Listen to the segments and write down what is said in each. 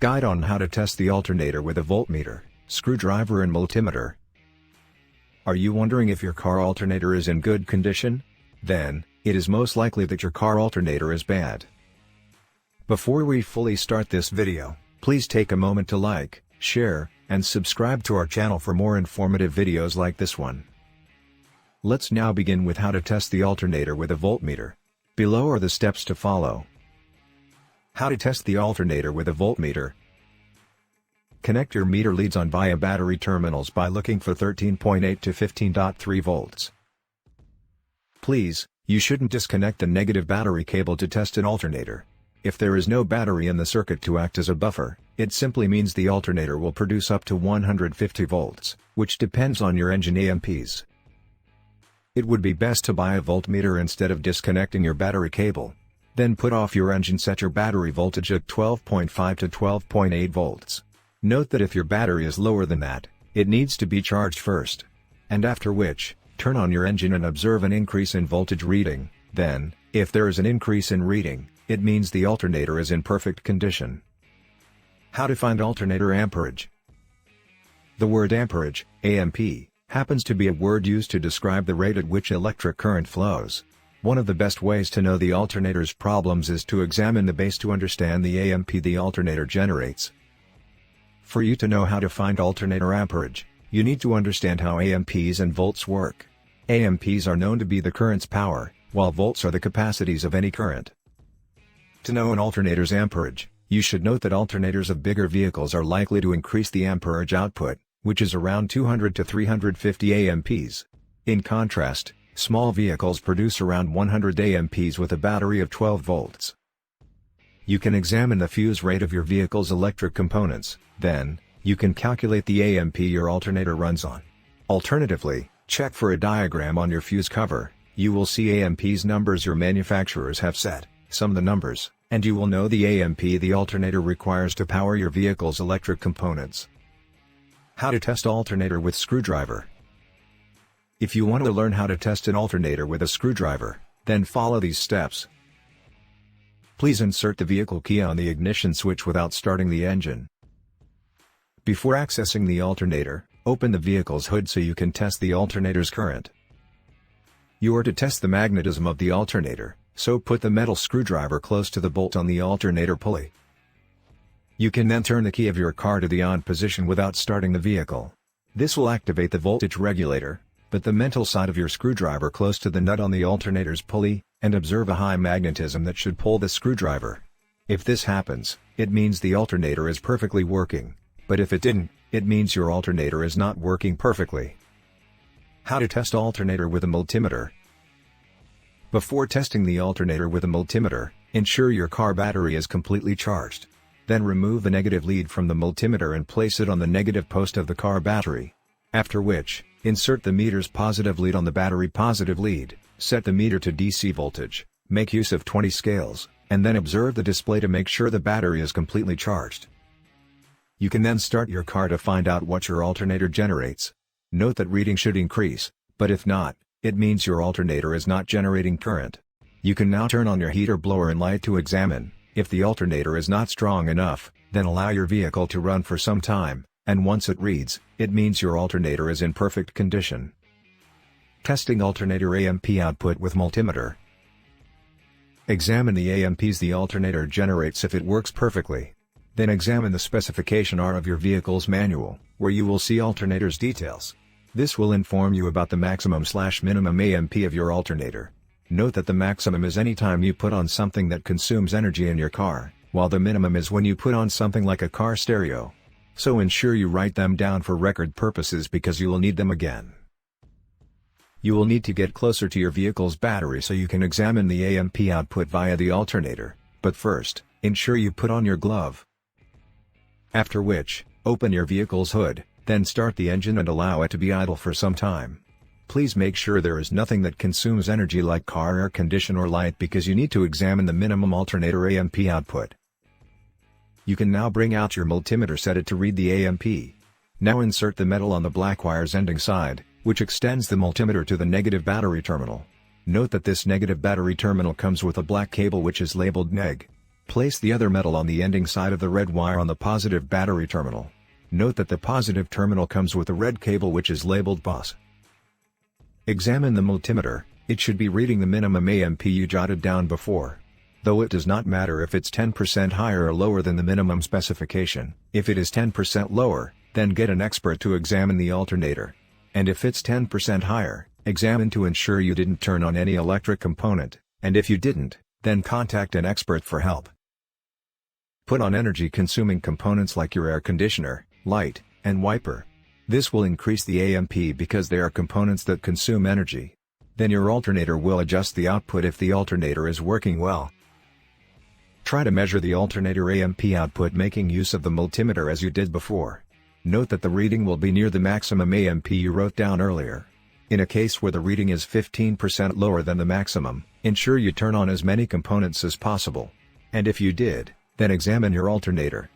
Guide on how to test the alternator with a voltmeter, screwdriver and multimeter. Are you wondering if your car alternator is in good condition? Then, it is most likely that your car alternator is bad. Before we fully start this video, please take a moment to like, share, and subscribe to our channel for more informative videos like this one. Let's now begin with how to test the alternator with a voltmeter. Below are the steps to follow. How to test the alternator with a voltmeter. Connect your meter leads on via battery terminals by looking for 13.8 to 15.3 volts. Please, you shouldn't disconnect the negative battery cable to test an alternator. If there is no battery in the circuit to act as a buffer, it simply means the alternator will produce up to 150 volts, which depends on your engine amps. It would be best to buy a voltmeter instead of disconnecting your battery cable. Then put off your engine, set your battery voltage at 12.5 to 12.8 volts. Note that if your battery is lower than that, it needs to be charged first. And after which, turn on your engine and observe an increase in voltage reading. Then, if there is an increase in reading, it means the alternator is in perfect condition. How to find alternator amperage. The word amperage, AMP, happens to be a word used to describe the rate at which electric current flows. One of the best ways to know the alternator's problems is to examine the base to understand the AMP the alternator generates. For you to know how to find alternator amperage, you need to understand how amps and volts work. Amps are known to be the current's power, while volts are the capacities of any current. To know an alternator's amperage, you should note that alternators of bigger vehicles are likely to increase the amperage output, which is around 200 to 350 amps. In contrast, small vehicles produce around 100 amps with a battery of 12 volts. You can examine the fuse rate of your vehicle's electric components, then, you can calculate the AMP your alternator runs on. Alternatively, check for a diagram on your fuse cover. You will see AMP's numbers your manufacturers have set, sum the numbers, and you will know the AMP the alternator requires to power your vehicle's electric components. How to test alternator with screwdriver. If you want to learn how to test an alternator with a screwdriver, then follow these steps. Please insert the vehicle key on the ignition switch without starting the engine. Before accessing the alternator, open the vehicle's hood so you can test the alternator's current. You are to test the magnetism of the alternator, so put the metal screwdriver close to the bolt on the alternator pulley. You can then turn the key of your car to the on position without starting the vehicle. This will activate the voltage regulator. Put the metal side of your screwdriver close to the nut on the alternator's pulley, and observe a high magnetism that should pull the screwdriver. If this happens, it means the alternator is perfectly working, but if it didn't, it means your alternator is not working perfectly. How to test alternator with a multimeter. Before testing the alternator with a multimeter, ensure your car battery is completely charged. Then remove the negative lead from the multimeter and place it on the negative post of the car battery. After which, insert the meter's positive lead on the battery positive lead, set the meter to DC voltage, make use of 20 scales, and then observe the display to make sure the battery is completely charged. You can then start your car to find out what your alternator generates. Note that reading should increase, but if not, it means your alternator is not generating current. You can now turn on your heater, blower and light to examine. If the alternator is not strong enough, then allow your vehicle to run for some time. And once it reads, it means your alternator is in perfect condition. Testing alternator AMP output with multimeter. Examine the AMPs the alternator generates if it works perfectly. Then examine the specification R of your vehicle's manual, where you will see alternator's details. This will inform you about the maximum/minimum AMP of your alternator. Note that the maximum is any time you put on something that consumes energy in your car, while the minimum is when you put on something like a car stereo. So ensure you write them down for record purposes because you will need them again. You will need to get closer to your vehicle's battery so you can examine the AMP output via the alternator, but first, ensure you put on your glove. After which, open your vehicle's hood, then start the engine and allow it to be idle for some time. Please make sure there is nothing that consumes energy like car air condition or light because you need to examine the minimum alternator AMP output. You can now bring out your multimeter, set it to read the AMP. Now insert the metal on the black wire's ending side, which extends the multimeter to the negative battery terminal. Note that this negative battery terminal comes with a black cable which is labeled neg. Place the other metal on the ending side of the red wire on the positive battery terminal. Note that the positive terminal comes with a red cable which is labeled POS. Examine the multimeter. It should be reading the minimum amp you jotted down before. Though it does not matter if it's 10% higher or lower than the minimum specification. If it is 10% lower, then get an expert to examine the alternator. And if it's 10% higher, examine to ensure you didn't turn on any electric component, and if you didn't, then contact an expert for help. Put on energy-consuming components like your air conditioner, light, and wiper. This will increase the amp because they are components that consume energy. Then your alternator will adjust the output if the alternator is working well. Try to measure the alternator amp output making use of the multimeter as you did before. Note that the reading will be near the maximum amp you wrote down earlier. In a case where the reading is 15% lower than the maximum, ensure you turn on as many components as possible. And if you did, then examine your alternator.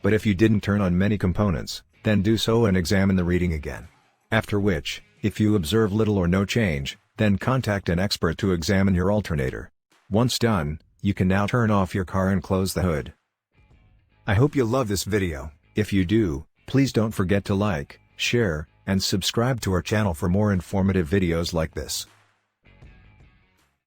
But if you didn't turn on many components, then do so and examine the reading again. After which, if you observe little or no change, then contact an expert to examine your alternator. Once done, you can now turn off your car and close the hood. I hope you love this video. If you do, please don't forget to like, share, and subscribe to our channel for more informative videos like this.